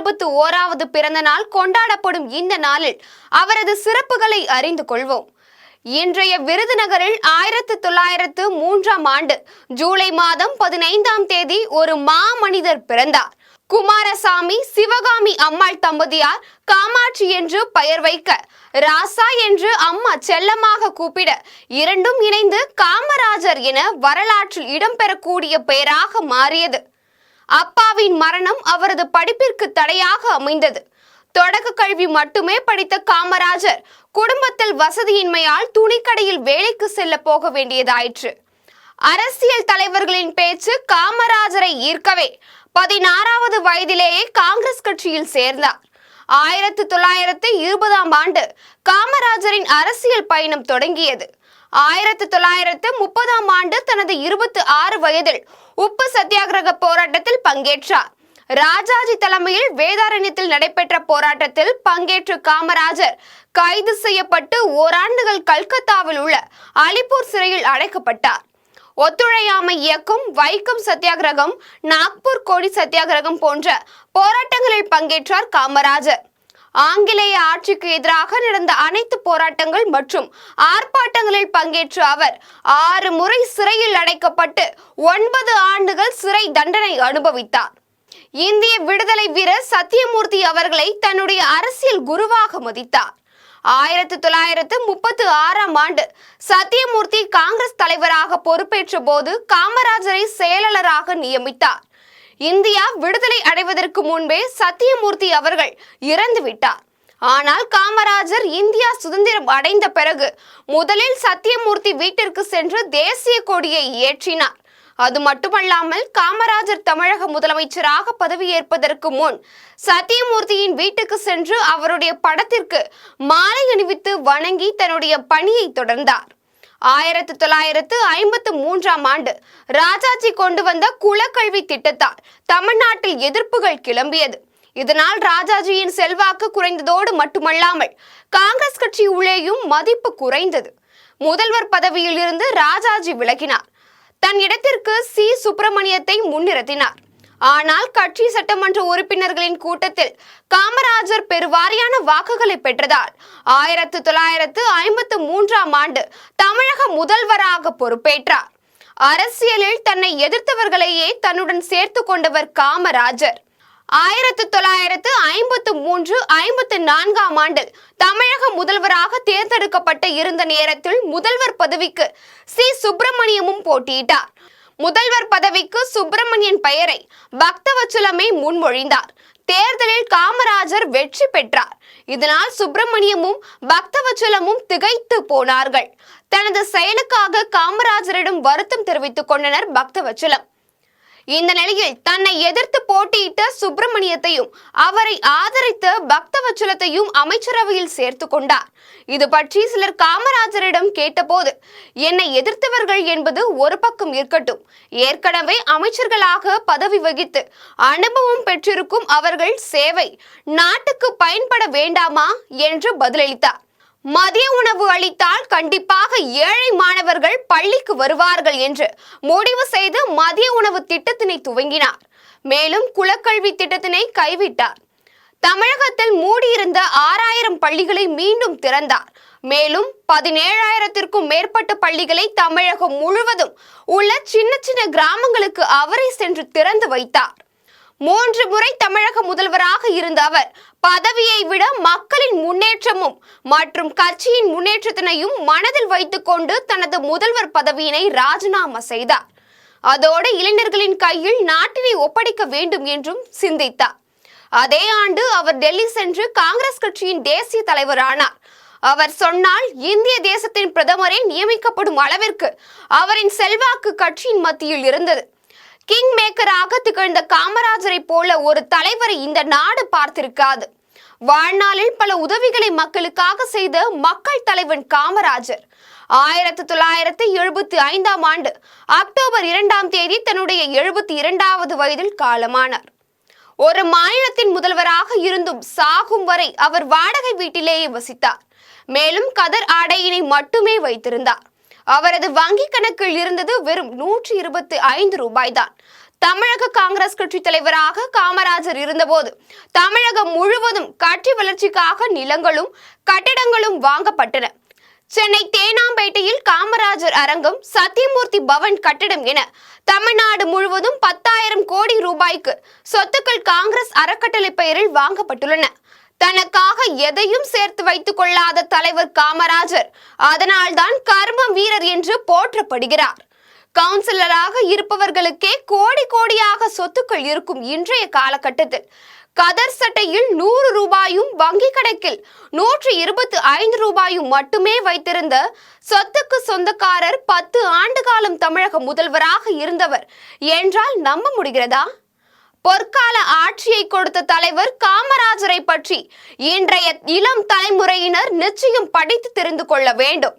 161வது பிறந்த நாள் கொண்டாடப்படும் இந்த நாளில் அவரது சிறப்புகளை அறிந்து கொள்வோம். இன்றைய விருதுநகரில் 1903ஆம் ஆண்டு ஜூலை மாதம் 15ஆம் தேதி ஒரு மாமனிதர் பிறந்தார். குமாரசாமி சிவகாமி அம்மாள் தம்பதியார் காமாட்சி என்று பெயர் வைக்க, ராசா என்று அம்மா செல்லமாக கூப்பிட, இரண்டும் இணைந்து காமராஜர் என வரலாற்றில் இடம்பெறக்கூடிய பெயராக மாறியது. அப்பாவின் மரணம் அவரது படிப்பிற்கு தடையாக அமைந்தது. தொடக்க கல்வி மட்டுமே படித்த காமராஜர் குடும்பத்தில் வசதியின்மையால் துணிக்கடையில் வேலைக்கு செல்ல போக வேண்டியதாயிற்று. அரசியல் தலைவர்களின் பேச்சு காமராஜரை ஈர்க்கவே 16வது வயதிலேயே காங்கிரஸ் கட்சியில் சேர்ந்தார். 1920ஆம் ஆண்டு காமராஜரின் அரசியல் பயணம் தொடங்கியது. 1930ஆம் ஆண்டு தனது 26 வயதில் உப்பு சத்தியாகிரக போராட்டத்தில் பங்கேற்றார். ராஜாஜி தலைமையில் வேதாரண்யத்தில் நடைபெற்ற போராட்டத்தில் பங்கேற்ற காமராஜர் கைது செய்யப்பட்டு ஓராண்டுகள் கல்கத்தாவில் உள்ள அலிப்பூர் சிறையில் அடைக்கப்பட்டார். ஒத்துழையாமை இயக்கம், வைக்கம் சத்தியாகிரகம், நாக்பூர் கோடி சத்தியாகிரகம் போன்ற போராட்டங்களில் பங்கேற்றார் காமராஜர். ஆங்கிலேய ஆட்சிக்கு எதிராக நடந்த அனைத்து போராட்டங்கள் மற்றும் ஆர்ப்பாட்டங்களில் பங்கேற்ற அவர் 6 முறை சிறையில் அடைக்கப்பட்டு 9 ஆண்டுகள் சிறை தண்டனை அனுபவித்தார். இந்திய விடுதலை வீரர் சத்தியமூர்த்தி அவர்களை தன்னுடைய அரசியல் குருவாக மதித்தார். 1936ஆம் ஆண்டு சத்தியமூர்த்தி காங்கிரஸ் தலைவராக பொறுப்பேற்ற போது காமராஜரை செயலாளராக நியமித்தார். இந்தியா விடுதலை அடைவதற்கு முன்பே சத்தியமூர்த்தி அவர்கள் இறந்துவிட்டார். ஆனால் காமராஜர் இந்தியா சுதந்திரம் அடைந்த பிறகு முதலில் சத்தியமூர்த்தி வீட்டிற்கு சென்று தேசிய கொடியை ஏற்றினார். அது மட்டுமல்லாமல் காமராஜர் தமிழக முதலமைச்சராக பதவியேற்பதற்கு முன் சத்தியமூர்த்தியின் வீட்டுக்கு சென்று அவருடைய படத்திற்கு மாலை அணிவித்து வணங்கி தன்னுடைய பணியை தொடர்ந்தார். 1953ஆம் ஆண்டு ராஜாஜி கொண்டு வந்த குலக்கல்வி திட்டத்தால் தமிழ்நாட்டில் எதிர்ப்புகள் கிளம்பியது. இதனால் ராஜாஜியின் செல்வாக்கு குறைந்ததோடு மட்டுமல்லாமல் காங்கிரஸ் கட்சி உள்ளேயும் மதிப்பு குறைந்தது. முதல்வர் பதவியில் இருந்து ராஜாஜி விலகினார். தன் இடத்திற்கு சி. சுப்பிரமணியத்தை முன்னிறுத்தினார். ஆனால் கட்சி சட்டமன்ற உறுப்பினர்களின் கூட்டத்தில் காமராஜர் பெருவாரியான வாக்குகளை பெற்றதால் 1953ஆம் ஆண்டு தமிழக முதல்வராக பொறுப்பேற்றார். அரசியலில் தன்னை எதிர்த்தவர்களையே தன்னுடன் சேர்த்து கொண்டவர் காமராஜர். 1953-54ஆம் ஆண்டில் தமிழக முதல்வராக தேர்ந்தெடுக்கப்பட்ட இருந்த நேரத்தில் முதல்வர் பதவிக்கு சி. சுப்பிரமணியமும் போட்டியிட்டார். முதல்வர் பதவிக்கு சுப்பிரமணியன் பெயரை பக்தவச்சலமே முன்மொழிந்தார். தேர்தலில் காமராஜர் வெற்றி பெற்றார். இதனால் சுப்பிரமணியமும் பக்தவச்சலமும் திகைத்து போனார்கள். தனது செயலுக்காக காமராஜரிடம் வருத்தம் தெரிவித்துக் கொண்டனர் பக்தவச்சலம். இந்த நிலையில் தன்னை எதிர்த்து போட்டியிட்ட சுப்பிரமணியத்தையும் அவரை ஆதரித்த பக்தவச்சலத்தையும் அமைச்சரவையில் சேர்த்து கொண்டார். இது பற்றி சிலர் காமராஜரிடம் கேட்டபோது, என்னை எதிர்த்தவர்கள் என்பது ஒரு பக்கம் இருக்கட்டும், ஏற்கனவே அமைச்சர்களாக பதவி வகித்து அனுபவம் பெற்றிருக்கும் அவர்கள் சேவை நாட்டுக்கு பயன்பட வேண்டாமா என்று பதிலளித்தார். மதிய உணவு அளித்தால் கண்டிப்பாக ஏழை மாணவர்கள் பள்ளிக்கு வருவார்கள் என்று முடிவு செய்து மதிய உணவு திட்டத்தினை துவங்கினார். மேலும் குலக்கல்வி திட்டத்தினை கைவிட்டார். தமிழகத்தில் மூடியிருந்த 6000 பள்ளிகளை மீண்டும் திறந்தார். மேலும் 17,000த்திற்கும் மேற்பட்ட பள்ளிகளை தமிழகம் முழுவதும் உள்ள சின்ன சின்ன கிராமங்களுக்கு அவரே சென்று திறந்து வைத்தார். 3 முறை தமிழக முதல்வராக இருந்த அவர் பதவியை விட மக்களின் முன்னேற்றமும் மற்றும் கட்சியின் முன்னேற்றத்தினையும் மனதில் வைத்துக் கொண்டு தனது முதல்வர் பதவியினை ராஜினாமா செய்தார். அதோடு இளைஞர்களின் கையில் நாட்டினை ஒப்படைக்க வேண்டும் என்றும் சிந்தித்தார். அதே ஆண்டு அவர் டெல்லி சென்று காங்கிரஸ் கட்சியின் தேசிய தலைவரானார். அவர் சொன்னால் இந்திய தேசத்தின் பிரதமரை நியமிக்கப்படும் அளவிற்கு அவரின் செல்வாக்கு கட்சியின் மத்தியில் இருந்தது. கிங் மேக்கராக திகழ்ந்த காமராஜரை போல ஒரு தலைவரை இந்த நாடு பார்த்திருக்காது. வாழ்நாளில் பல உதவிகளை மக்களுக்காக செய்த மக்கள் தலைவன் காமராஜர் 1975ஆம் ஆண்டு அக்டோபர் 2ஆம் தேதி தன்னுடைய 72வது வயதில் காலமானார். ஒரு மாநிலத்தின் முதல்வராக இருந்தும் சாகும் வரை அவர் வாடகை வீட்டிலேயே வசித்தார். மேலும் கதர் ஆடையினை மட்டுமே வைத்திருந்தார். அவரது வங்கி கணக்கில் இருந்தது வெறும் 125 ரூபாய் தான். தமிழக காங்கிரஸ் கட்சி தலைவராக காமராஜர் இருந்தபோது தமிழகம் முழுவதும் கட்சி வளர்ச்சிக்காக நிலங்களும் கட்டிடங்களும் வாங்கப்பட்டன. சென்னை தேனாம்பேட்டையில் காமராஜர் அரங்கம், சத்தியமூர்த்தி பவன் கட்டிடம் என தமிழ்நாடு முழுவதும் 10,000 கோடி ரூபாய்க்கு சொத்துக்கள் காங்கிரஸ் அறக்கட்டளை பெயரில் வாங்கப்பட்டுள்ளன. தனக்காக எதையும் சேர்த்து வைத்துக் கொள்ளாத தலைவர் காமராஜர் அதனால்தான் கர்ம வீரர் என்று போற்றப்படுகிறார். கவுன்சிலராக இருப்பவர்களுக்கே கோடி கோடியாக சொத்துக்கள் இருக்கும் இன்றைய காலகட்டத்தில் கதர் சட்டையில் 100 ரூபாயும் வங்கி கணக்கில் 125 ரூபாயும் மட்டுமே வைத்திருந்த சொத்துக்கு சொந்தக்காரர் 10 ஆண்டு காலம் தமிழக முதல்வராக இருந்தவர் என்றால் நம்ப முடிகிறதா? பொற்கால ஆட்சியை கொடுத்த தலைவர் காமராஜரை பற்றி இன்றைய இளம் தலைமுறையினர் நிச்சயம் படித்து தெரிந்து கொள்ள வேண்டும்.